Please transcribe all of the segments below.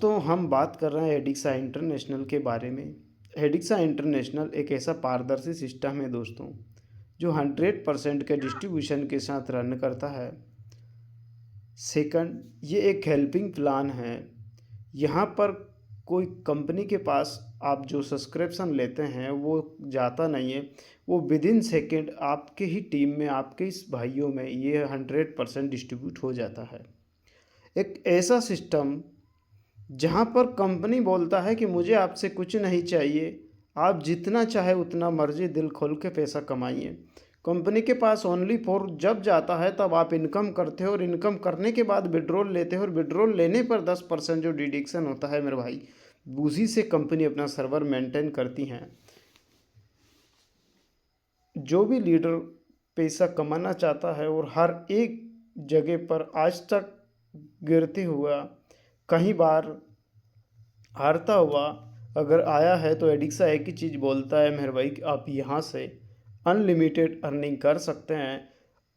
दोस्तों हम बात कर रहे हैं एडिक्सा इंटरनेशनल के बारे में। एडिक्सा इंटरनेशनल एक ऐसा पारदर्शी सिस्टम है दोस्तों, जो 100% के डिस्ट्रीब्यूशन के साथ रन करता है। सेकंड, ये एक हेल्पिंग प्लान है। यहाँ पर कोई कंपनी के पास आप जो सब्सक्रिप्शन लेते हैं वो जाता नहीं है, वो विद इन सेकेंड आपके ही टीम में, आपके इस भाइयों में ये 100% डिस्ट्रीब्यूट हो जाता है। एक ऐसा सिस्टम जहाँ पर कंपनी बोलता है कि मुझे आपसे कुछ नहीं चाहिए, आप जितना चाहे उतना मर्जी दिल खोल के पैसा कमाइए। कंपनी के पास ओनली फॉर जब जाता है तब आप इनकम करते हो, और इनकम करने के बाद विड्रॉल लेते हो, और विड्रॉल लेने पर 10% जो डिडक्शन होता है मेरे भाई, उसी से कंपनी अपना सर्वर मेंटेन करती हैं। जो भी लीडर पैसा कमाना चाहता है और हर एक जगह पर आज तक गिरते हुआ, कई बार हारता हुआ अगर आया है, तो एडिक्सा एक ही चीज़ बोलता है मेरे भाई कि आप यहाँ से अनलिमिटेड अर्निंग कर सकते हैं।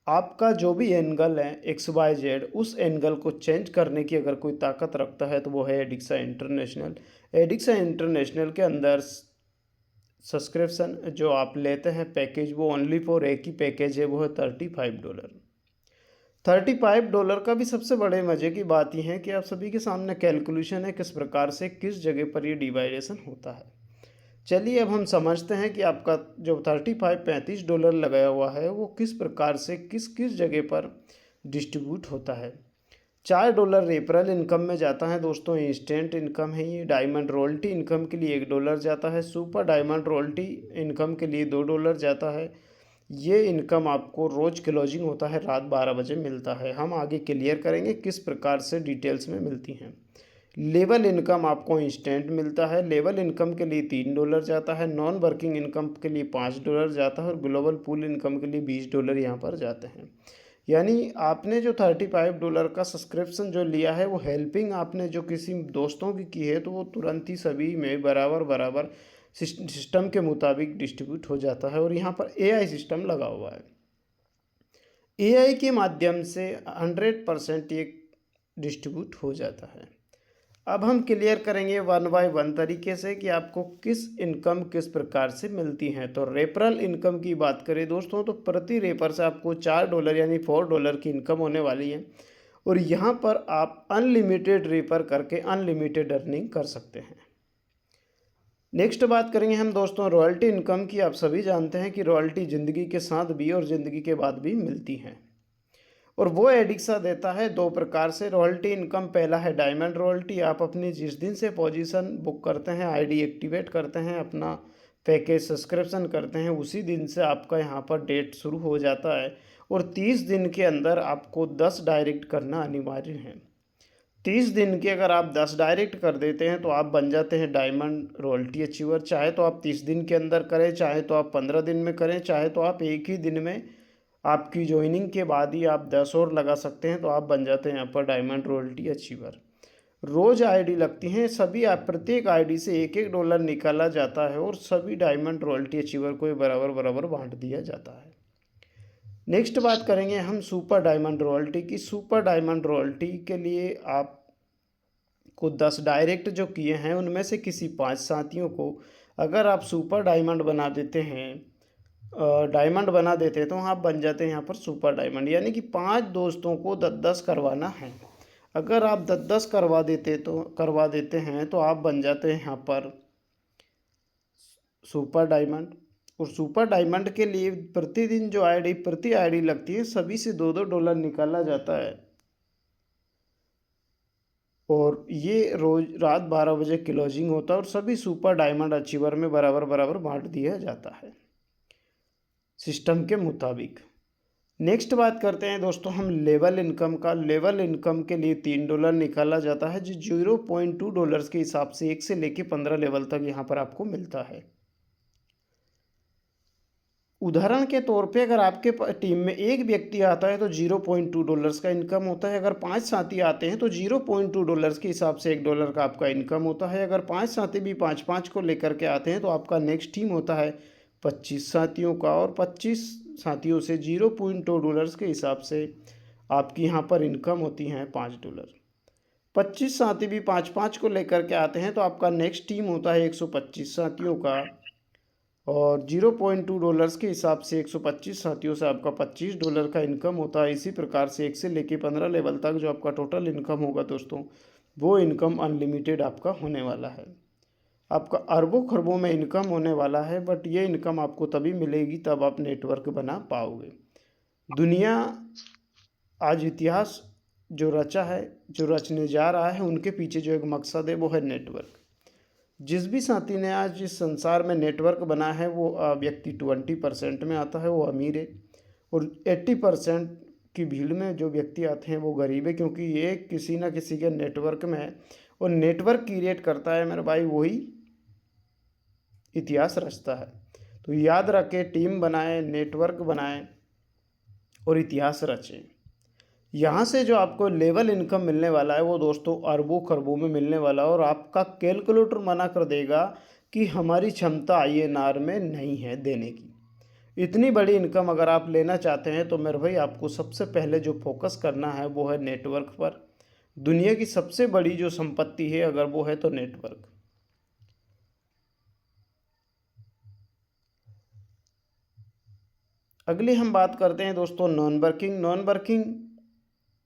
आपका जो भी एंगल है XYZ, उस एंगल को चेंज करने की अगर कोई ताकत रखता है तो वो है एडिक्सा इंटरनेशनल। एडिक्सा इंटरनेशनल के अंदर सब्सक्रिप्शन जो आप लेते हैं पैकेज, वो ओनली फॉर एक ही पैकेज है, वो है $35। $35 का भी सबसे बड़े मज़े की बात यह है कि आप सभी के सामने कैलकुलेशन है किस प्रकार से किस जगह पर ये डिवाइडेशन होता है। चलिए अब हम समझते हैं कि आपका जो $35 लगाया हुआ है वो किस प्रकार से किस किस जगह पर डिस्ट्रीब्यूट होता है। $4 रेफरल इनकम में जाता है दोस्तों, इंस्टेंट इनकम है ये। डायमंड रॉयल्टी इनकम के लिए $1 जाता है। सुपर डायमंड रॉयल्टी इनकम के लिए $2 जाता है। ये इनकम आपको रोज़ क्लोजिंग होता है रात 12 बजे मिलता है। हम आगे क्लियर करेंगे किस प्रकार से डिटेल्स में मिलती हैं। लेवल इनकम आपको इंस्टेंट मिलता है। लेवल इनकम के लिए $3 जाता है। नॉन वर्किंग इनकम के लिए $5 जाता है, और ग्लोबल पूल इनकम के लिए $20 यहाँ पर जाते हैं। यानी आपने जो $35 का सब्सक्रिप्शन जो लिया है, वो हेल्पिंग आपने जो किसी दोस्तों की है, तो वो तुरंत ही सभी में बराबर बराबर सिस्टम के मुताबिक डिस्ट्रीब्यूट हो जाता है। और यहाँ पर AI सिस्टम लगा हुआ है। AI के माध्यम से 100% ये डिस्ट्रीब्यूट हो जाता है। अब हम क्लियर करेंगे 1 बाय 1 तरीके से कि आपको किस इनकम किस प्रकार से मिलती हैं। तो रेफरल इनकम की बात करें दोस्तों, तो प्रति रेफर से आपको $4 यानी $4 की इनकम होने वाली है, और यहाँ पर आप अनलिमिटेड रेफर करके अनलिमिटेड अर्निंग कर सकते हैं। नेक्स्ट बात करेंगे हम दोस्तों रॉयल्टी इनकम की। आप सभी जानते हैं कि रॉयल्टी ज़िंदगी के साथ भी और ज़िंदगी के बाद भी मिलती हैं, और वो एडिक्सा देता है 2 प्रकार से रॉयल्टी इनकम। पहला है डायमंड रॉयल्टी। आप अपनी जिस दिन से पोजीशन बुक करते हैं, ID एक्टिवेट करते हैं, अपना पैकेज सब्सक्रिप्शन करते हैं, उसी दिन से आपका यहाँ पर डेट शुरू हो जाता है, और 30 दिन के अंदर आपको 10 डायरेक्ट करना अनिवार्य है। 30 दिन के अगर आप 10 डायरेक्ट कर देते हैं तो आप बन जाते हैं डायमंड रॉयल्टी अचीवर। चाहे तो आप 30 दिन के अंदर करें, चाहे तो आप 15 दिन में करें, चाहे तो आप एक ही दिन में, आपकी ज्वाइनिंग के बाद ही आप 10 और लगा सकते हैं, तो आप बन जाते हैं यहाँ पर डायमंड रॉयल्टी अचीवर। रोज़ ID लगती हैं सभी, आप प्रत्येक ID से $1-1 निकाला जाता है, और सभी डायमंड रॉयल्टी अचीवर को बराबर बराबर बांट दिया जाता है। नेक्स्ट बात करेंगे हम सुपर डायमंड रॉयल्टी की। सुपर डायमंड रॉयल्टी के लिए आपको 10 डायरेक्ट जो किए हैं, उनमें से किसी 5 साथियों को अगर आप सुपर डायमंड बना देते हैं, डायमंड बना देते हैं, तो आप बन जाते हैं यहाँ पर सुपर डायमंड। यानी कि 5 दोस्तों को 10-10 करवाना है। अगर आप 10-10 करवा देते हैं तो आप बन जाते हैं यहाँ पर सुपर डायमंड। और सुपर डायमंड के लिए प्रतिदिन जो प्रति ID लगती है, सभी से $2-2 निकाला जाता है, और ये रोज रात 12 बजे क्लोजिंग होता है, और सभी सुपर डायमंड अचीवर में बराबर बराबर बांट दिया जाता है सिस्टम के मुताबिक। नेक्स्ट बात करते हैं दोस्तों हम लेवल इनकम का। लेवल इनकम के लिए $3 निकाला जाता है, जो $0.2 के हिसाब से 1 से लेके 15 लेवल तक यहाँ पर आपको मिलता है। उदाहरण के तौर पे अगर आपके टीम में एक व्यक्ति आता है तो $0.2 का इनकम होता है। अगर 5 साथी आते हैं तो $0.2 के हिसाब से $1 का आपका इनकम होता है। अगर 5 साथी भी 5-5 को लेकर के आते हैं तो आपका नेक्स्ट टीम होता है 25 साथियों का, और 25 साथियों से $0.2 के हिसाब से आपकी यहाँ पर इनकम होती है $5। 25 साथी भी 5-5 को लेकर के आते हैं तो आपका नेक्स्ट टीम होता है 125 साथियों का, और $0.2 के हिसाब से 125 साथियों से आपका $25 का इनकम होता है। इसी प्रकार से 1 से लेके 15 लेवल तक जो आपका टोटल इनकम होगा दोस्तों, वो इनकम अनलिमिटेड आपका होने वाला है। आपका अरबों खरबों में इनकम होने वाला है, बट ये इनकम आपको तभी मिलेगी तब आप नेटवर्क बना पाओगे। दुनिया आज इतिहास जो रचा है, जो रचने जा रहा है, उनके पीछे जो एक मकसद है वो है नेटवर्क। जिस भी साथी ने आज इस संसार में नेटवर्क बना है वो व्यक्ति 20% में आता है, वो अमीर है, और 80% की भीड़ में जो व्यक्ति आते हैं वो गरीब है, क्योंकि ये किसी ना किसी के नेटवर्क में है, और नेटवर्क क्रिएट करता है मेरे भाई वही इतिहास रचता है। तो याद रखें, टीम बनाएं, नेटवर्क बनाएं और इतिहास रचें। यहाँ से जो आपको लेवल इनकम मिलने वाला है वो दोस्तों अरबों खरबों में मिलने वाला है, और आपका कैलकुलेटर मना कर देगा कि हमारी क्षमता INR में नहीं है देने की। इतनी बड़ी इनकम अगर आप लेना चाहते हैं तो मेरे भाई आपको सबसे पहले जो फोकस करना है वो है नेटवर्क पर। दुनिया की सबसे बड़ी जो संपत्ति है अगर वो है तो नेटवर्क। अगली हम बात करते हैं दोस्तों नॉन वर्किंग।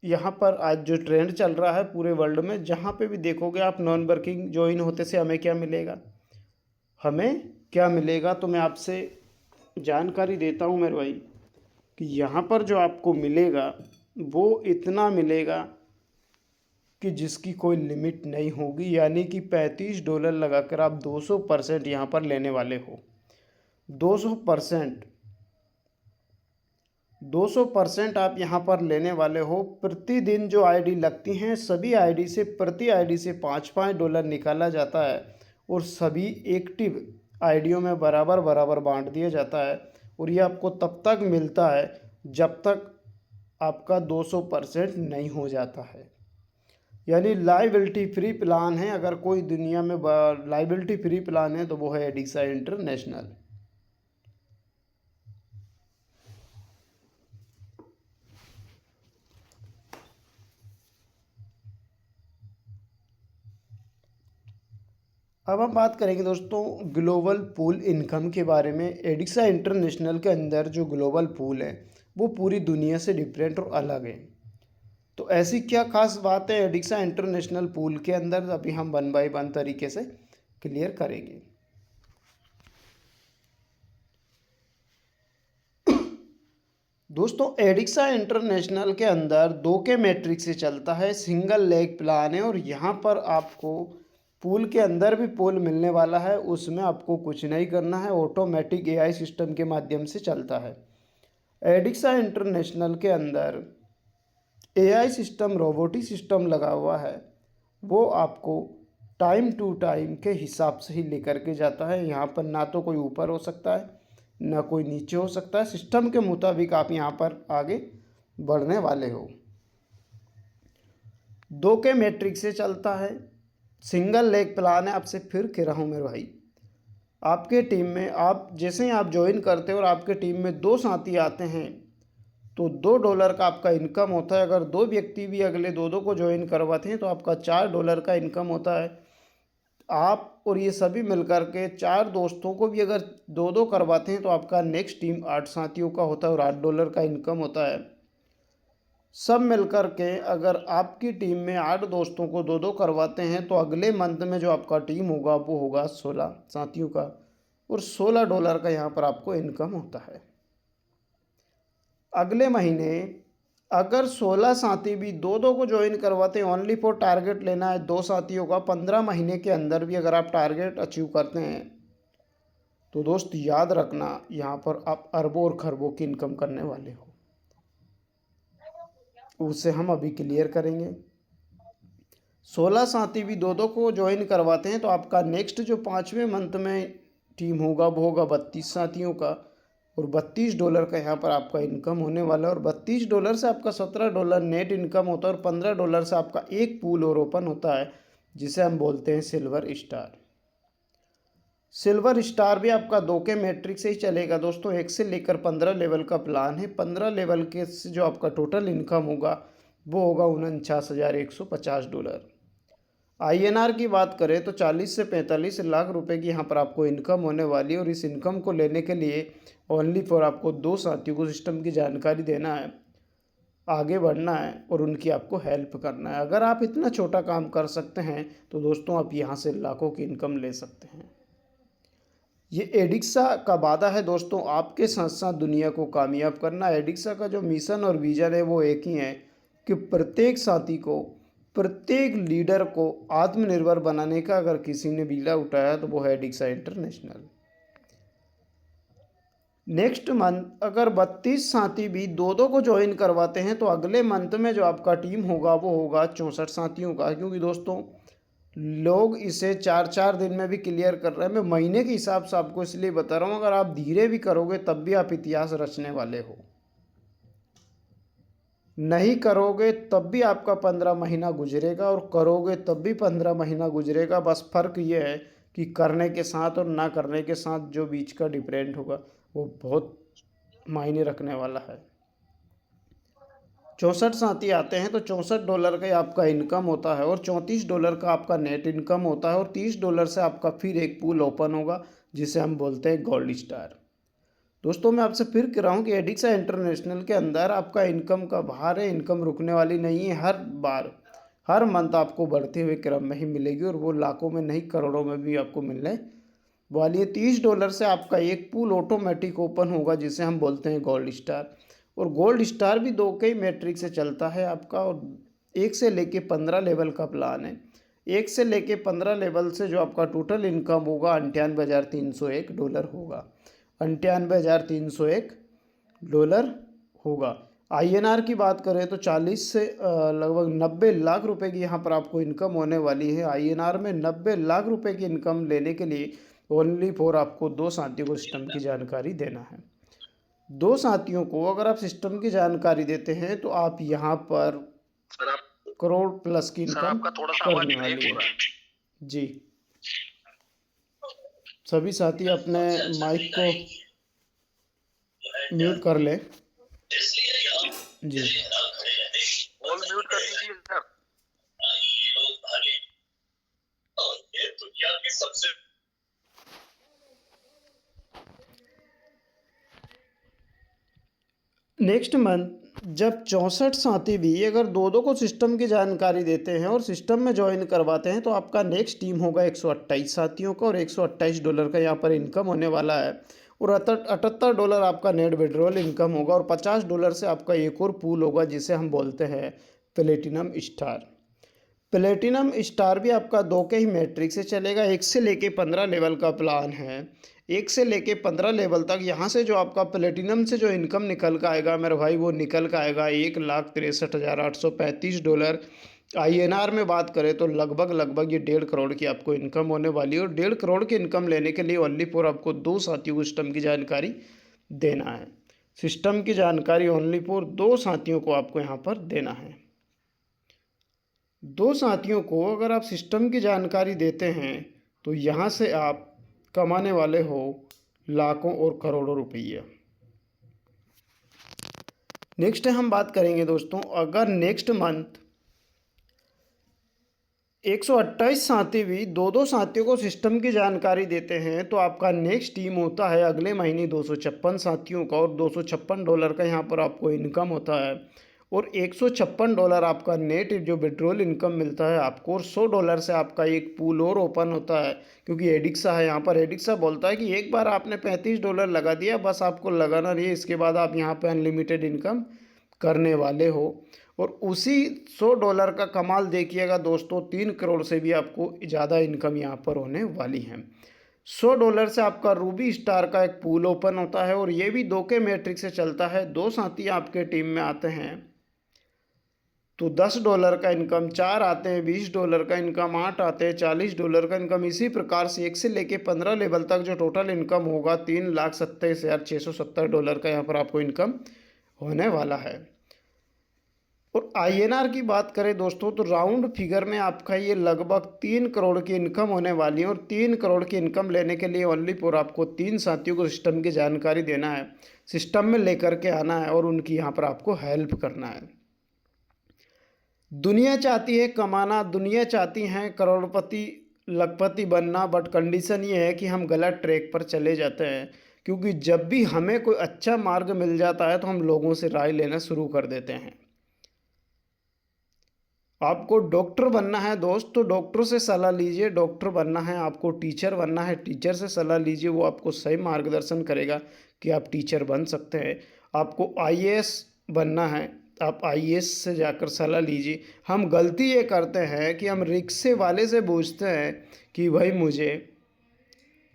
यहाँ पर आज जो ट्रेंड चल रहा है पूरे वर्ल्ड में, जहाँ पे भी देखोगे आप नॉन वर्किंग ज्वाइन होते से हमें क्या मिलेगा, तो मैं आपसे जानकारी देता हूँ मेरे भाई कि यहाँ पर जो आपको मिलेगा वो इतना मिलेगा कि जिसकी कोई लिमिट नहीं होगी, यानी कि $35 लगाकर आप 200% यहाँ पर लेने वाले हो। 200% आप यहाँ पर लेने वाले हो। प्रतिदिन जो आईडी लगती हैं सभी आईडी से, प्रति आईडी से $5-5 निकाला जाता है, और सभी एक्टिव आईडियों में बराबर बराबर बांट दिया जाता है, और ये आपको तब तक मिलता है जब तक आपका 200% नहीं हो जाता है। यानी लाइबिलिटी फ्री प्लान है, अगर कोई दुनिया में लाइबिलिटी फ्री प्लान है तो वो है एडिक्सा इंटरनेशनल। अब हम बात करेंगे दोस्तों ग्लोबल पूल इनकम के बारे में। एडिक्सा इंटरनेशनल के अंदर जो ग्लोबल पूल है वो पूरी दुनिया से डिफरेंट और अलग है। तो ऐसी क्या खास बात है एडिक्सा इंटरनेशनल पूल के अंदर, अभी हम 1 बाय 1 तरीके से क्लियर करेंगे। दोस्तों एडिक्सा इंटरनेशनल के अंदर 2 के मैट्रिक्स से चलता है, सिंगल लेग प्लान है, और यहाँ पर आपको पूल के अंदर भी पूल मिलने वाला है, उसमें आपको कुछ नहीं करना है, ऑटोमेटिक AI सिस्टम के माध्यम से चलता है। एडिक्सा इंटरनेशनल के अंदर AI सिस्टम, रोबोटिक सिस्टम लगा हुआ है, वो आपको टाइम टू टाइम के हिसाब से ही लेकर के जाता है। यहाँ पर ना तो कोई ऊपर हो सकता है ना कोई नीचे हो सकता है, सिस्टम के मुताबिक आप यहाँ पर आगे बढ़ने वाले हो। 2 के मैट्रिक्स से चलता है, सिंगल लेग प्लान है। आपसे फिर कह रहा हूँ मेरे भाई, आपके टीम में आप जैसे ही आप ज्वाइन करते हो और आपके टीम में 2 साथी आते हैं तो $2 का आपका इनकम होता है। अगर 2 व्यक्ति भी अगले 2-2 को ज्वाइन करवाते हैं तो आपका $4 का इनकम होता है। आप और ये सभी मिलकर के 4 दोस्तों को भी अगर 2-2 करवाते हैं तो आपका नेक्स्ट टीम 8 साथियों का होता है और $8 का इनकम होता है। सब मिलकर के अगर आपकी टीम में 8 दोस्तों को 2-2 करवाते हैं तो अगले मंथ में जो आपका टीम होगा वो होगा 16 साथियों का, और $16 का यहाँ पर आपको इनकम होता है। अगले महीने अगर 16 साथी भी 2-2 को ज्वाइन करवाते हैं, ओनली फॉर टारगेट लेना है 2 साथियों का, 15 महीने के अंदर भी अगर आप टारगेट अचीव करते हैं तो दोस्त याद रखना यहाँ पर आप अरबों और खरबों की इनकम करने वाले हो। उसे हम अभी क्लियर करेंगे। 16 साथी भी 2-2 को ज्वाइन करवाते हैं तो आपका नेक्स्ट जो 5वें मंथ में टीम होगा वो होगा 32 साथियों का, और $32 का यहाँ पर आपका इनकम होने वाला है। और $32 से आपका $17 नेट इनकम होता है, और $15 से आपका एक पूल और ओपन होता है जिसे हम बोलते हैं सिल्वर स्टार। सिल्वर स्टार भी आपका 2 के मैट्रिक से ही चलेगा दोस्तों। 1 से लेकर 15 लेवल का प्लान है। 15 लेवल के जो आपका टोटल इनकम होगा वो होगा $49,150। आईएनआर की बात करें तो 40 से 45 लाख रुपए की यहाँ पर आपको इनकम होने वाली है, और इस इनकम को लेने के लिए ओनली फॉर आपको दो साथियों को सिस्टम की जानकारी देना है, आगे बढ़ना है और उनकी आपको हेल्प करना है। अगर आप इतना छोटा काम कर सकते हैं तो दोस्तों आप यहाँ से लाखों की इनकम ले सकते हैं। ये एडिक्सा का वादा है दोस्तों, आपके साथ साथ दुनिया को कामयाब करना। एडिक्सा का जो मिशन और विजन है वो एक ही है कि प्रत्येक साथी को, प्रत्येक लीडर को आत्मनिर्भर बनाने का अगर किसी ने बीड़ा उठाया तो वो है एडिक्सा इंटरनेशनल। नेक्स्ट मंथ अगर 32 साथी भी दो दो को ज्वाइन करवाते हैं तो अगले मंथ में जो आपका टीम होगा वो होगा 64 साथियों का। क्योंकि दोस्तों लोग इसे 4-4 दिन में भी क्लियर कर रहे हैं। मैं महीने के हिसाब से आपको इसलिए बता रहा हूँ, अगर आप धीरे भी करोगे तब भी आप इतिहास रचने वाले हो, नहीं करोगे तब भी आपका 15 महीना गुजरेगा और करोगे तब भी 15 महीना गुजरेगा। बस फ़र्क ये है कि करने के साथ और ना करने के साथ जो बीच का डिफरेंट होगा वो बहुत मायने रखने वाला है। 64 साथी आते हैं तो $64 का आपका इनकम होता है और $34 का आपका नेट इनकम होता है, और $30 से आपका फिर एक पूल ओपन होगा जिसे हम बोलते हैं गोल्ड स्टार। दोस्तों मैं आपसे फिर कह रहा हूँ कि एडिक्सा इंटरनेशनल के अंदर आपका इनकम का बाहर है, इनकम रुकने वाली नहीं है। हर बार हर मंथ आपको बढ़ते हुए क्रम में ही मिलेगी, और वो लाखों में नहीं करोड़ों में भी आपको मिलने वाली है। $30 से आपका एक पूल ऑटोमेटिक ओपन होगा जिसे हम बोलते हैं गोल्ड स्टार, और गोल्ड स्टार भी दो कई मैट्रिक से चलता है आपका, और 1 से लेके 15 लेवल का प्लान है। 1 से लेके 15 लेवल से जो आपका टोटल इनकम होगा $98,301 होगा, $98,301 होगा। आईएनआर की बात करें तो 40 से लगभग 90 लाख रुपए की यहाँ पर आपको इनकम होने वाली है। आईएनआर में 90 लाख रुपए की इनकम लेने के लिए ओनली फॉर आपको दो साथियों को सिस्टम की जानकारी देना है। दो साथियों को अगर आप सिस्टम की जानकारी देते हैं तो आप यहाँ पर करोड़ प्लस की इनकम करने वाली है। जी, सभी साथी अपने माइक को म्यूट कर लें। जी म्यूट कर दीजिए सर। नेक्स्ट मंथ जब 64 साथी भी अगर दो दो को सिस्टम की जानकारी देते हैं और सिस्टम में ज्वाइन करवाते हैं तो आपका नेक्स्ट टीम होगा 128 साथियों का, और $128 का यहाँ पर इनकम होने वाला है, और $78 आपका नेट विड्रॉल इनकम होगा, और $50 से आपका एक और पूल होगा जिसे हम बोलते हैं प्लेटिनम स्टार। प्लेटिनम स्टार भी आपका दो के ही मैट्रिक से चलेगा। 1 से लेके 15 लेवल का प्लान है। 1 से लेके 15 लेवल तक यहाँ से जो आपका प्लेटिनम से जो इनकम निकल कर आएगा मेरे भाई, वो निकल कर आएगा $1,63,835। आईएनआर में बात करें तो लगभग ये 1.5 करोड़ की आपको इनकम होने वाली है, और 1.5 करोड़ की इनकम लेने के लिए ओनली फॉर आपको दो साथियों को सिस्टम की जानकारी देना है। सिस्टम की जानकारी ओनली फॉर दो साथियों को आपको यहाँ पर देना है। दो साथियों को अगर आप सिस्टम की जानकारी देते हैं तो यहाँ से आप कमाने वाले हो लाखों और करोड़ों रुपये। नेक्स्ट हम बात करेंगे दोस्तों, अगर नेक्स्ट मंथ 128 साथी भी दो दो साथियों को सिस्टम की जानकारी देते हैं तो आपका नेक्स्ट टीम होता है अगले महीने 256 साथियों का, और $256 का यहाँ पर आपको इनकम होता है, और $156 आपका नेट जो विड्रॉल इनकम मिलता है आपको, और $100 से आपका एक पूल और ओपन होता है। क्योंकि एडिक्सा है यहाँ पर, एडिक्सा बोलता है कि एक बार आपने $35 लगा दिया, बस आपको लगाना नहीं है, इसके बाद आप यहाँ पे अनलिमिटेड इनकम करने वाले हो। और उसी $100 का कमाल देखिएगा दोस्तों, 3 करोड़ से भी आपको ज़्यादा इनकम यहाँ पर होने वाली है। $100 से आपका रूबी स्टार का एक पूल ओपन होता है, और ये भी दो के मैट्रिक से चलता है। दो साथी आपके टीम में आते हैं तो $10 का इनकम, 4 आते हैं $20 का इनकम, 8 आते हैं $40 का इनकम। इसी प्रकार से 1 से लेके 15 लेवल तक जो टोटल इनकम होगा $3,27,670 का यहाँ पर आपको इनकम होने वाला है। और आईएनआर की बात करें दोस्तों तो राउंड फिगर में आपका ये लगभग 3 करोड़ की इनकम होने वाली है, और 3 करोड़ की इनकम लेने के लिए ओनली फॉर आपको 3 साथियों को सिस्टम की जानकारी देना है, सिस्टम में लेकर के आना है और उनकी यहाँ पर आपको हेल्प करना है। दुनिया चाहती है कमाना, दुनिया चाहती है करोड़पति लखपति बनना, बट कंडीशन ये है कि हम गलत ट्रैक पर चले जाते हैं। क्योंकि जब भी हमें कोई अच्छा मार्ग मिल जाता है तो हम लोगों से राय लेना शुरू कर देते हैं। आपको डॉक्टर बनना है दोस्त तो डॉक्टर से सलाह लीजिए, डॉक्टर बनना है, आपको टीचर बनना है, टीचर से सलाह लीजिए, वो आपको सही मार्गदर्शन करेगा कि आप टीचर बन सकते हैं। आपको आईएएस बनना है, आप आईएएस से जाकर सलाह लीजिए। हम गलती ये करते हैं कि हम रिक्शे वाले से पूछते हैं कि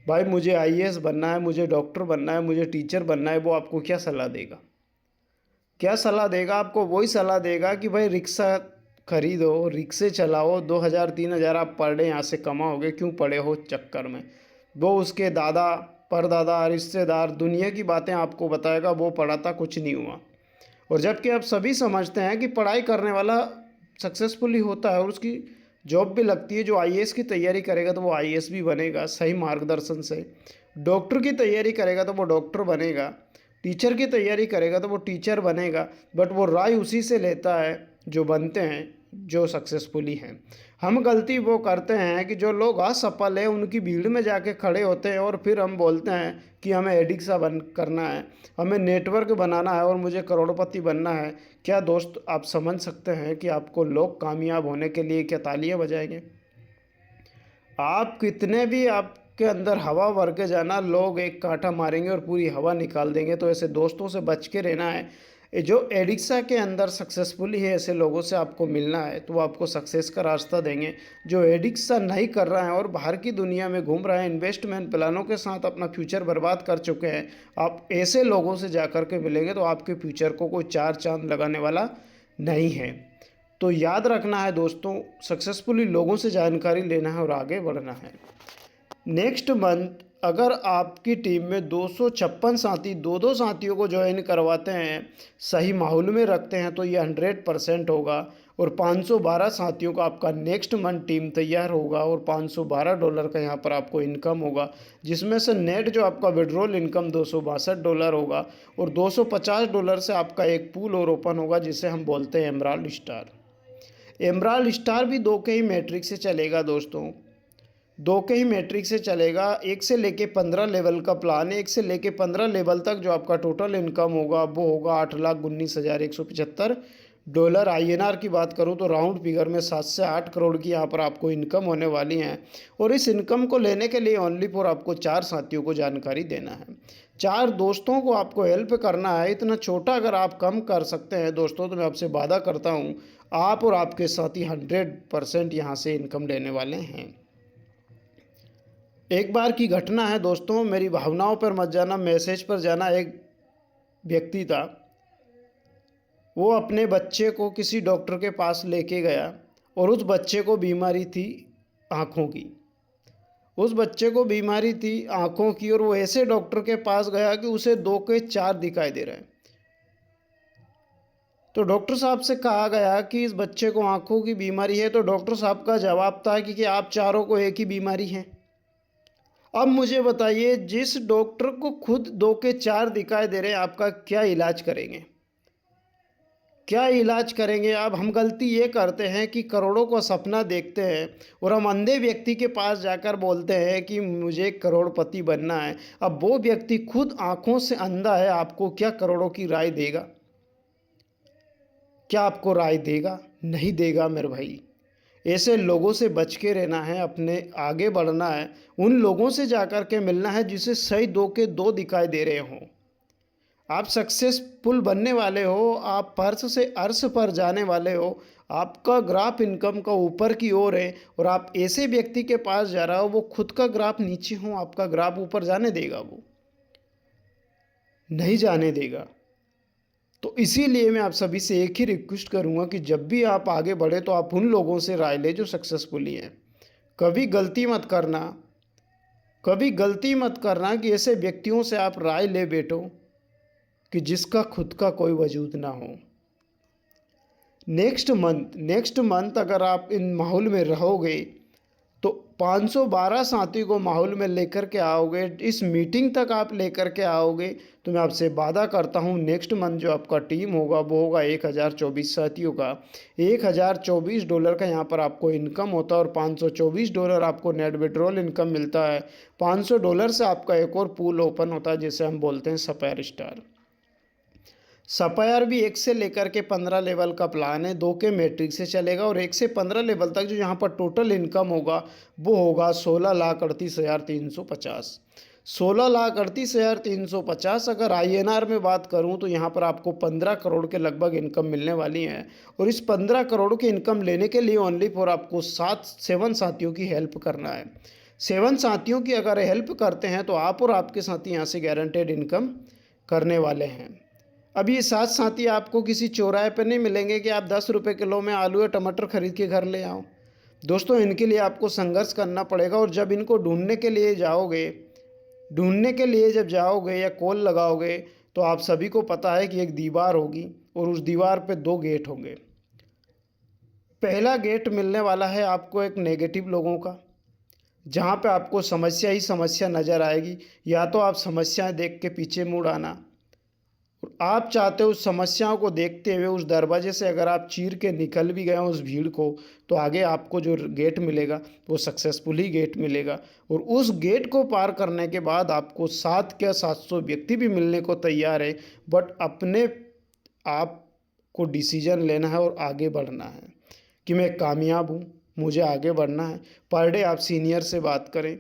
भाई मुझे आईएएस बनना है, मुझे डॉक्टर बनना है, मुझे टीचर बनना है। वो आपको क्या सलाह देगा? क्या सलाह देगा? आपको वही सलाह देगा कि भाई रिक्शा खरीदो, रिक्शे चलाओ, 2000 3000 आप पर डे यहाँ से कमाओगे, क्यों पड़े हो चक्कर में। वो उसके दादा परदादा रिश्तेदार दुनिया की बातें आपको बताएगा, वो पढ़ा था कुछ नहीं हुआ। और जबकि आप सभी समझते हैं कि पढ़ाई करने वाला सक्सेसफुल ही होता है और उसकी जॉब भी लगती है। जो आईएएस की तैयारी करेगा तो वो आईएएस भी बनेगा सही मार्गदर्शन से, डॉक्टर की तैयारी करेगा तो वो डॉक्टर बनेगा, टीचर की तैयारी करेगा तो वो टीचर बनेगा। बट वो राय उसी से लेता है जो बनते हैं, जो सक्सेसफुली हैं। हम गलती वो करते हैं कि जो लोग असफल हैं उनकी भीड़ में जाके खड़े होते हैं और फिर हम बोलते हैं कि हमें एडिक्सा बन करना है, हमें नेटवर्क बनाना है और मुझे करोड़पति बनना है। क्या दोस्त आप समझ सकते हैं कि आपको लोग कामयाब होने के लिए क्या तालियां बजाएंगे? आप कितने भी आपके अंदर हवा भर के जाना, लोग एक कांटा मारेंगे और पूरी हवा निकाल देंगे। तो ऐसे दोस्तों से बच के रहना है। ये जो एडिक्सा के अंदर सक्सेसफुली है, ऐसे लोगों से आपको मिलना है तो वो आपको सक्सेस का रास्ता देंगे। जो एडिक्सा नहीं कर रहा है और बाहर की दुनिया में घूम रहा है, इन्वेस्टमेंट प्लानों के साथ अपना फ्यूचर बर्बाद कर चुके हैं, आप ऐसे लोगों से जा कर के मिलेंगे तो आपके फ्यूचर को कोई चार चांद लगाने वाला नहीं है। तो याद रखना है दोस्तों, सक्सेसफुली लोगों से जानकारी लेना है और आगे बढ़ना है। नेक्स्ट मंथ अगर आपकी टीम में 256 साथी दो दो साथियों को ज्वाइन करवाते हैं, सही माहौल में रखते हैं, तो ये 100% होगा। और 512 साथियों का आपका नेक्स्ट मंथ टीम तैयार होगा और $512 का यहाँ पर आपको इनकम होगा, जिसमें से नेट जो आपका विड्रॉल इनकम $262 होगा और $250 से आपका एक पूल और ओपन होगा जिसे हम बोलते हैं एमराल्ड स्टार। एमराल्ड स्टार भी 2 के ही मैट्रिक से चलेगा दोस्तों, 2 के ही मैट्रिक से चलेगा। 1 से लेके 15 लेवल का प्लान है। 1 से लेके 15 लेवल तक जो आपका टोटल इनकम होगा वो होगा $8,19,175। आईएनआर की बात करूँ तो राउंड फिगर में 7 से 8 करोड़ की यहाँ पर आपको इनकम होने वाली है। और इस इनकम को लेने के लिए ओनली फॉर आपको 4 साथियों को जानकारी देना है, 4 दोस्तों को आपको हेल्प करना है। इतना छोटा अगर आप कम कर सकते हैं दोस्तों, तो मैं आपसे वादा करता हूँ आप और आपके साथी 100% यहाँ से इनकम लेने वाले हैं। एक बार की घटना है दोस्तों, मेरी भावनाओं पर मत जाना, मैसेज पर जाना। एक व्यक्ति था, वो अपने बच्चे को किसी डॉक्टर के पास लेके गया और उस बच्चे को बीमारी थी आँखों की। उस बच्चे को बीमारी थी आँखों की और वो ऐसे डॉक्टर के पास गया कि उसे 2 के 4 दिखाई दे रहे हैं। तो डॉक्टर साहब से कहा गया कि इस बच्चे को आँखों की बीमारी है, तो डॉक्टर साहब का जवाब था कि आप चारों को एक ही बीमारी है। अब मुझे बताइए, जिस डॉक्टर को खुद 2 के 4 दिखाई दे रहे हैं, आपका क्या इलाज करेंगे? क्या इलाज करेंगे? अब हम गलती ये करते हैं कि करोड़ों का सपना देखते हैं और हम अंधे व्यक्ति के पास जाकर बोलते हैं कि मुझे करोड़पति बनना है। अब वो व्यक्ति खुद आंखों से अंधा है, आपको क्या करोड़ों की राय देगा? क्या आपको राय देगा? नहीं देगा मेरे भाई। ऐसे लोगों से बच के रहना है, अपने आगे बढ़ना है, उन लोगों से जाकर के मिलना है जिसे सही 2 के 2 दिखाई दे रहे हों। आप सक्सेसफुल बनने वाले हो, आप फर्श से अर्श पर जाने वाले हो, आपका ग्राफ इनकम का ऊपर की ओर है और आप ऐसे व्यक्ति के पास जा रहा हो वो खुद का ग्राफ नीचे हो, आपका ग्राफ ऊपर जाने देगा? वो नहीं जाने देगा। तो इसीलिए मैं आप सभी से एक ही रिक्वेस्ट करूंगा कि जब भी आप आगे बढ़े तो आप उन लोगों से राय ले जो सक्सेसफुली हैं। कभी गलती मत करना, कभी गलती मत करना कि ऐसे व्यक्तियों से आप राय ले बैठो कि जिसका खुद का कोई वजूद ना हो। नेक्स्ट मंथ अगर आप इन माहौल में रहोगे तो 512 साथियों को माहौल में लेकर के आओगे, इस मीटिंग तक आप लेकर के आओगे, तो मैं आपसे वादा करता हूँ नेक्स्ट मंथ जो आपका टीम होगा वो होगा 1024 साथियों का। $1024 का यहाँ पर आपको इनकम होता है और $524 आपको नेट विड्रॉल इनकम मिलता है। $500 से आपका एक और पूल ओपन होता है जिसे हम बोलते हैं सफायर स्टार। सफायर भी 1 से लेकर के 15 लेवल का प्लान है, 2 के मैट्रिक से चलेगा और 1 से 15 लेवल तक जो यहाँ पर टोटल इनकम होगा वो होगा 16,38,350। 16,38,350 अगर INR में बात करूँ तो यहाँ पर आपको 15 करोड़ के लगभग इनकम मिलने वाली है। और इस 15 करोड़ की इनकम लेने के लिए ओनली फॉर आपको 7 साथियों की हेल्प करना है। 7 साथियों की अगर हेल्प करते हैं तो आप और आपके साथी यहाँ से गारंटेड इनकम करने वाले हैं। अब ये 7 साथी आपको किसी चौराहे पर नहीं मिलेंगे कि आप 10 रुपये किलो में आलू या टमाटर खरीद के घर ले आओ। दोस्तों, इनके लिए आपको संघर्ष करना पड़ेगा और जब इनको ढूंढने के लिए जब जाओगे या कॉल लगाओगे तो आप सभी को पता है कि एक दीवार होगी और उस दीवार पे 2 गेट होंगे। पहला गेट मिलने वाला है आपको एक नेगेटिव लोगों का, जहाँ पे आपको समस्या ही समस्या नज़र आएगी। या तो आप समस्याएं देख के पीछे मुड़ आना, आप चाहते हो उस समस्याओं को देखते हुए उस दरवाजे से अगर आप चीर के निकल भी गए उस भीड़ को, तो आगे आपको जो गेट मिलेगा वो सक्सेसफुली गेट मिलेगा। और उस गेट को पार करने के बाद आपको 7 या 700 व्यक्ति भी मिलने को तैयार है, बट अपने आप को डिसीजन लेना है और आगे बढ़ना है कि मैं कामयाब हूँ, मुझे आगे बढ़ना है। पर डे आप सीनियर से बात करें,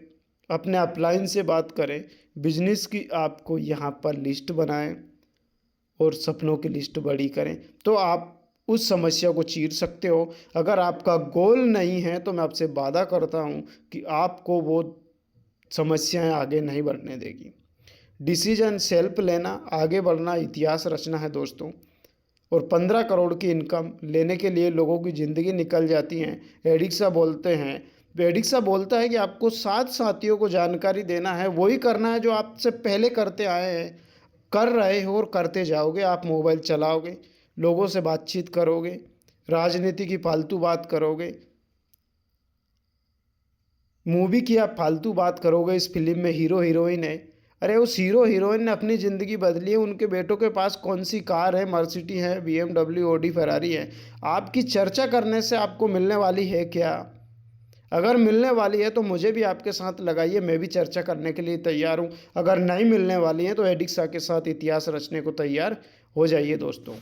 अपने अपलाइन से बात करें, बिजनेस की आपको यहाँ पर लिस्ट बनाएं और सपनों की लिस्ट बड़ी करें, तो आप उस समस्या को चीर सकते हो। अगर आपका गोल नहीं है तो मैं आपसे वादा करता हूँ कि आपको वो समस्याएं आगे नहीं बढ़ने देगी। डिसीजन सेल्फ लेना, आगे बढ़ना, इतिहास रचना है दोस्तों। और 15 करोड़ की इनकम लेने के लिए लोगों की ज़िंदगी निकल जाती है। एडिक्सा बोलता है कि आपको 7 साथियों को जानकारी देना है, वही करना है जो आपसे पहले करते आए हैं, कर रहे हो और करते जाओगे। आप मोबाइल चलाओगे, लोगों से बातचीत करोगे, राजनीति की फालतू बात करोगे, मूवी की आप फालतू बात करोगे। इस फिल्म में हीरो हीरोइन है, अरे उस हीरो हीरोइन ने अपनी ज़िंदगी बदली है। उनके बेटों के पास कौन सी कार है, मर्सिडीज है, BMW, ऑडी, फरारी है। आपकी चर्चा करने से आपको मिलने वाली है क्या? अगर मिलने वाली है तो मुझे भी आपके साथ लगाइए, मैं भी चर्चा करने के लिए तैयार हूँ। अगर नहीं मिलने वाली है तो एडिक्सा के साथ इतिहास रचने को तैयार हो जाइए दोस्तों।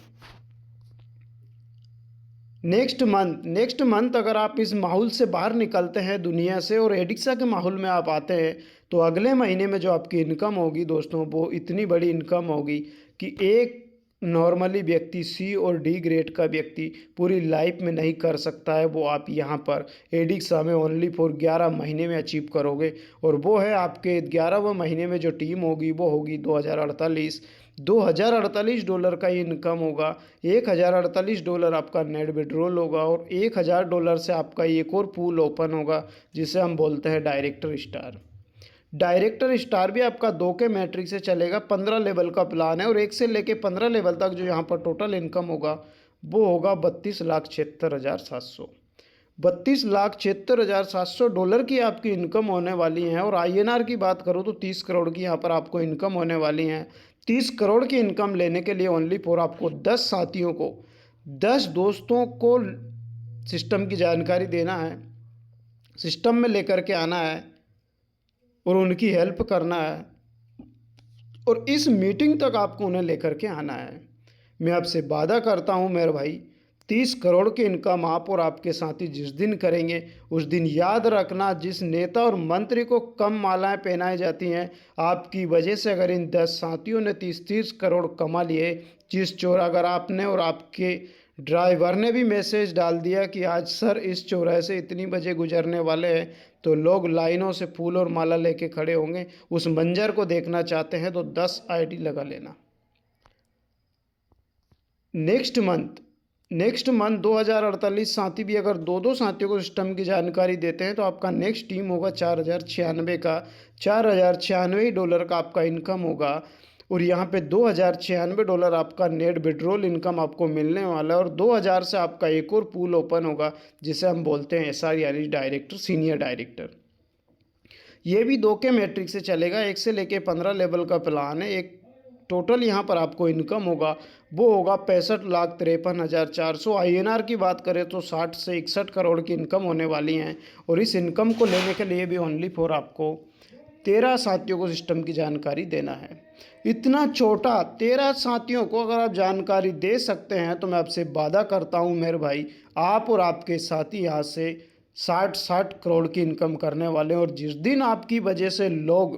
नेक्स्ट मंथ अगर आप इस माहौल से बाहर निकलते हैं दुनिया से और एडिक्सा के माहौल में आप आते हैं, तो अगले महीने में जो आपकी इनकम होगी दोस्तों वो इतनी बड़ी इनकम होगी कि एक नॉर्मली व्यक्ति C और D ग्रेड का व्यक्ति पूरी लाइफ में नहीं कर सकता है, वो आप यहाँ पर एडिक्सा में ओनली फॉर 11 महीने में अचीव करोगे। और वो है आपके 11वें महीने में जो टीम होगी वो होगी $2048 का इनकम होगा। $1048 आपका नेट विड्रॉल होगा और $1000 से आपका एक और पूल ओपन होगा जिसे हम बोलते हैं डायरेक्टर स्टार भी आपका 2 के मैट्रिक से चलेगा। 15 लेवल का प्लान है और 1 से लेके 15 लेवल तक जो यहाँ पर टोटल इनकम होगा वो होगा $32,76,700। $32,76,700 की आपकी इनकम होने वाली है। और INR की बात करूँ तो 30 करोड़ की यहाँ पर आपको इनकम होने वाली है। 30 करोड़ की इनकम लेने के लिए ओनली फॉर आपको 10 साथियों को, 10 दोस्तों को सिस्टम की जानकारी देना है, सिस्टम में लेकर के आना है और उनकी हेल्प करना है और इस मीटिंग तक आपको उन्हें लेकर के आना है। मैं आपसे वादा करता हूं मेरे भाई, 30 करोड़ की इनकम आप और आपके साथी जिस दिन करेंगे उस दिन याद रखना, जिस नेता और मंत्री को कम मालाएं पहनाई जाती हैं, आपकी वजह से अगर इन 10 साथियों ने 30 करोड़ कमा लिए, जिस चौराहे अगर आपने और आपके ड्राइवर ने भी मैसेज डाल दिया कि आज सर इस चौराहे से इतनी बजे गुजरने वाले हैं, तो लोग लाइनों से फूल और माला लेके खड़े होंगे। उस मंजर को देखना चाहते हैं तो 10 ID लगा लेना। नेक्स्ट मंथ 2048 साथी भी अगर 2 साथियों को सिस्टम की जानकारी देते हैं तो आपका नेक्स्ट टीम होगा $4096 का। $4096 का आपका इनकम होगा। और यहाँ पे $2096 आपका नेट विड्रॉल इनकम आपको मिलने वाला है। और 2000 से आपका एक और पूल ओपन होगा जिसे हम बोलते हैं एसआर यानी डायरेक्टर सीनियर डायरेक्टर। ये भी 2 के मैट्रिक से चलेगा, 1 से लेके 15 लेवल का प्लान है। एक टोटल यहाँ पर आपको इनकम होगा वो होगा 65,53,400। INR की बात करें तो 60 से 61 करोड़ की इनकम होने वाली हैं। और इस इनकम को लेने के लिए भी ओनली फॉर आपको 13 साथियों को सिस्टम की जानकारी देना है। इतना छोटा 13 साथियों को अगर आप जानकारी दे सकते हैं तो मैं आपसे वादा करता हूँ मेरे भाई, आप और आपके साथी यहाँ से 60 करोड़ की इनकम करने वाले हैं। और जिस दिन आपकी वजह से लोग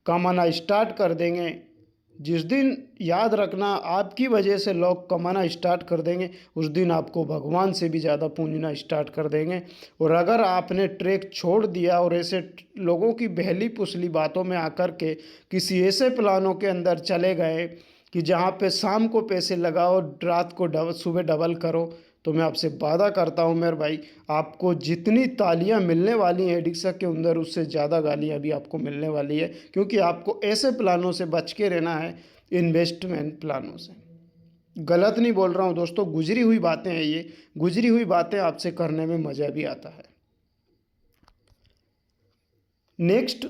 कमाना स्टार्ट कर देंगे, जिस दिन याद रखना आपकी वजह से लोग कमाना स्टार्ट कर देंगे, उस दिन आपको भगवान से भी ज़्यादा पूजना स्टार्ट कर देंगे। और अगर आपने ट्रैक छोड़ दिया और ऐसे लोगों की बहली पुसली बातों में आकर के किसी ऐसे प्लानों के अंदर चले गए कि जहाँ पे शाम को पैसे लगाओ रात को सुबह डबल करो, तो मैं आपसे वादा करता हूँ मेरे भाई, आपको जितनी तालियां मिलने वाली हैं एडिक्सा के अंदर उससे ज़्यादा गालियाँ भी आपको मिलने वाली है। क्योंकि आपको ऐसे प्लानों से बच के रहना है, इन्वेस्टमेंट प्लानों से। गलत नहीं बोल रहा हूँ दोस्तों, गुजरी हुई बातें हैं ये, गुजरी हुई बातें आपसे करने में मज़ा भी आता है। नेक्स्ट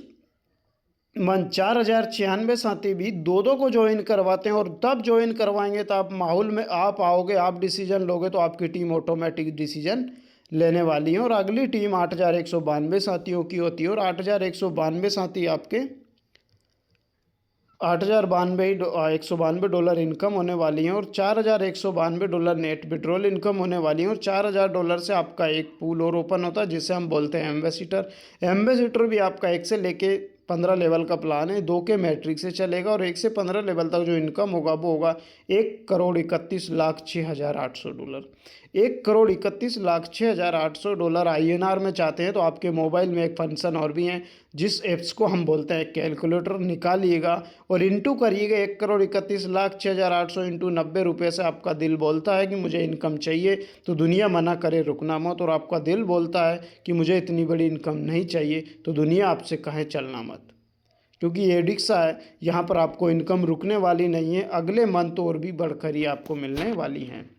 मंथ 4096 साथी भी दो को ज्वाइन करवाते हैं। और तब ज्वाइन करवाएंगे तो आप माहौल में आप आओगे, आप डिसीजन लोगे तो आपकी टीम ऑटोमेटिक डिसीजन लेने वाली है। और अगली टीम 8192 साथियों की होती है। और 8192 साथी आपके $1,92 इनकम होने वाली है। और $4,192 नेट विड्रॉल इनकम होने वाली है। और $4,000 से आपका एक पूल और ओपन होता है जिसे हम बोलते हैं एम्बेसिडर। एम्बेसिडर भी आपका 1 से लेके 15 लेवल का प्लान है, 2 के मैट्रिक से चलेगा। और 1 से 15 लेवल तक जो इनकम होगा वो होगा $1,31,06,800। $1,31,06,800 INR में चाहते हैं तो आपके मोबाइल में एक फंक्शन और भी है जिस एप्स को हम बोलते हैं कैलकुलेटर, निकालिएगा और इंटू करिएगा। 1,31,06,800 इंटू 90 रुपये से आपका दिल बोलता है कि मुझे इनकम चाहिए तो दुनिया मना करे रुकना मत। और आपका दिल बोलता है कि मुझे इतनी बड़ी इनकम नहीं चाहिए तो दुनिया आपसे कहे चलना मत। क्योंकि ये एडिक्सा है, यहाँ पर आपको इनकम रुकने वाली नहीं है, अगले मंथ और भी बढ़कर ही आपको मिलने वाली हैं।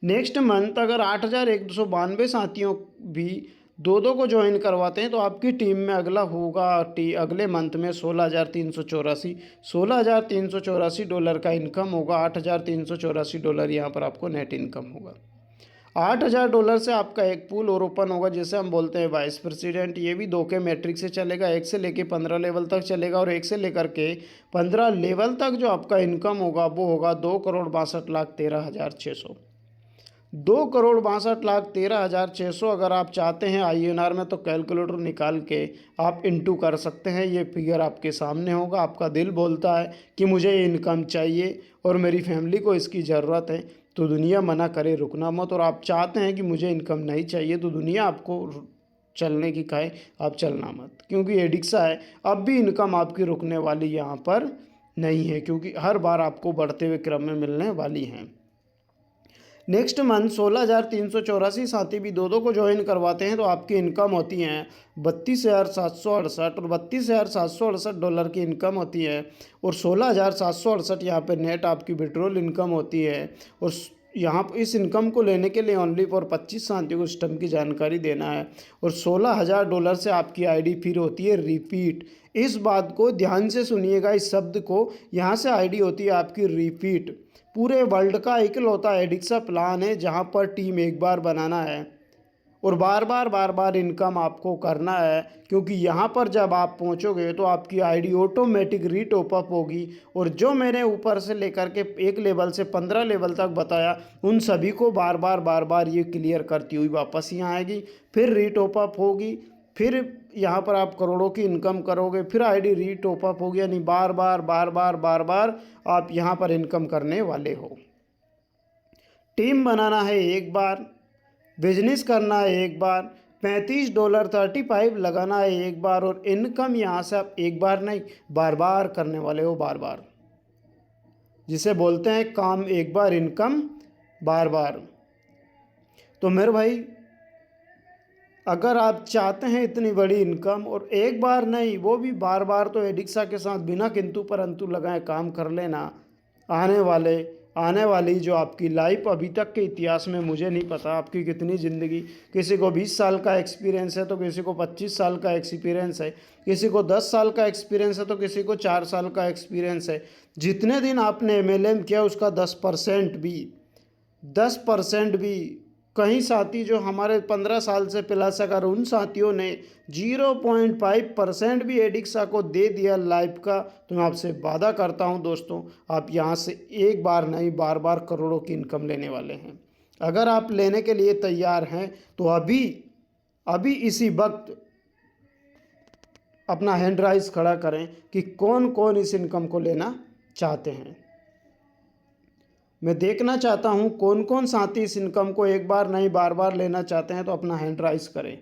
नेक्स्ट मंथ अगर 8192 साथियों भी दो को ज्वाइन करवाते हैं तो आपकी टीम में अगला होगा अगले मंथ में $16,384 का इनकम होगा। $8,384 यहाँ पर आपको नेट इनकम होगा। $8,000 से आपका एक पूल और ओपन होगा जिसे हम बोलते हैं वाइस प्रेसिडेंट। ये भी 2 के मैट्रिक से चलेगा, 1 से लेके 15 लेवल तक चलेगा। और 1 से लेकर के 15 लेवल तक जो आपका इनकम होगा वो होगा 2,62,13,600। 2,62,13,600 अगर आप चाहते हैं INR में तो कैलकुलेटर निकाल के आप इंटू कर सकते हैं। ये फिगर आपके सामने होगा। आपका दिल बोलता है कि मुझे इनकम चाहिए और मेरी फैमिली को इसकी ज़रूरत है तो दुनिया मना करे रुकना मत। और आप चाहते हैं कि मुझे इनकम नहीं चाहिए तो दुनिया आपको चलने की कहे आप चलना मत। क्योंकि एडिक्सा है, अब भी इनकम आपकी रुकने वाली यहाँ पर नहीं है क्योंकि हर बार आपको बढ़ते हुए क्रम में मिलने वाली हैं। नेक्स्ट मंथ 16,384 साथी भी दो को ज्वाइन करवाते हैं तो आपकी इनकम होती हैं 32,768। और $32,768 की इनकम होती है। और 16,768 यहाँ पे नेट आपकी विड्रॉल इनकम होती है। और यहाँ पर इस इनकम को लेने के लिए ओनली फॉर 25 साथियों को सिस्टम की जानकारी देना है। और $16,000 से आपकी ID फिर होती है रिपीट। इस बात को ध्यान से सुनिएगा, इस शब्द को, यहाँ से ID होती है आपकी रिपीट। पूरे वर्ल्ड का इकलौता एडिक्सा प्लान है जहाँ पर टीम एक बार बनाना है और बार बार इनकम आपको करना है। क्योंकि यहाँ पर जब आप पहुँचोगे तो आपकी ID ऑटोमेटिक रीटॉप अप होगी। और जो मैंने ऊपर से लेकर के 1 लेवल से 15 लेवल तक बताया उन सभी को बार बार ये क्लियर करती हुई वापस यहाँ आएगी, फिर रीटॉप अप होगी, फिर यहाँ पर आप करोड़ों की इनकम करोगे, फिर ID रीटॉप अप होगी। यानी बार बार आप यहाँ पर इनकम करने वाले हो। टीम बनाना है एक बार, बिजनेस करना है एक बार, $35 35 लगाना है एक बार। और इनकम यहाँ से आप एक बार नहीं बार करने वाले हो, बार, जिसे बोलते हैं काम एक बार इनकम बार। तो मेरे भाई अगर आप चाहते हैं इतनी बड़ी इनकम और एक बार नहीं वो भी बार बार, तो एडिक्सा के साथ बिना किंतु परंतु लगाए काम कर लेना। आने वाली जो आपकी लाइफ, अभी तक के इतिहास में मुझे नहीं पता आपकी कितनी ज़िंदगी, किसी को 20 साल का एक्सपीरियंस है तो किसी को 25 साल का एक्सपीरियंस है, किसी को 10 साल का एक्सपीरियंस है तो किसी को 4 साल का एक्सपीरियंस है। जितने दिन आपने MLM किया उसका 10% भी कई साथी जो हमारे 15 साल से प्लस, अगर उन साथियों ने 0.5% भी एडिक्सा को दे दिया लाइफ का, तो मैं आपसे वादा करता हूं दोस्तों, आप यहां से एक बार नहीं बार बार करोड़ों की इनकम लेने वाले हैं। अगर आप लेने के लिए तैयार हैं तो अभी अभी इसी वक्त अपना हैंड राइज खड़ा करें कि कौन कौन इस इनकम को लेना चाहते हैं। मैं देखना चाहता हूं कौन कौन साथी इस इनकम को एक बार नहीं बार बार लेना चाहते हैं, तो अपना हैंड राइज करें।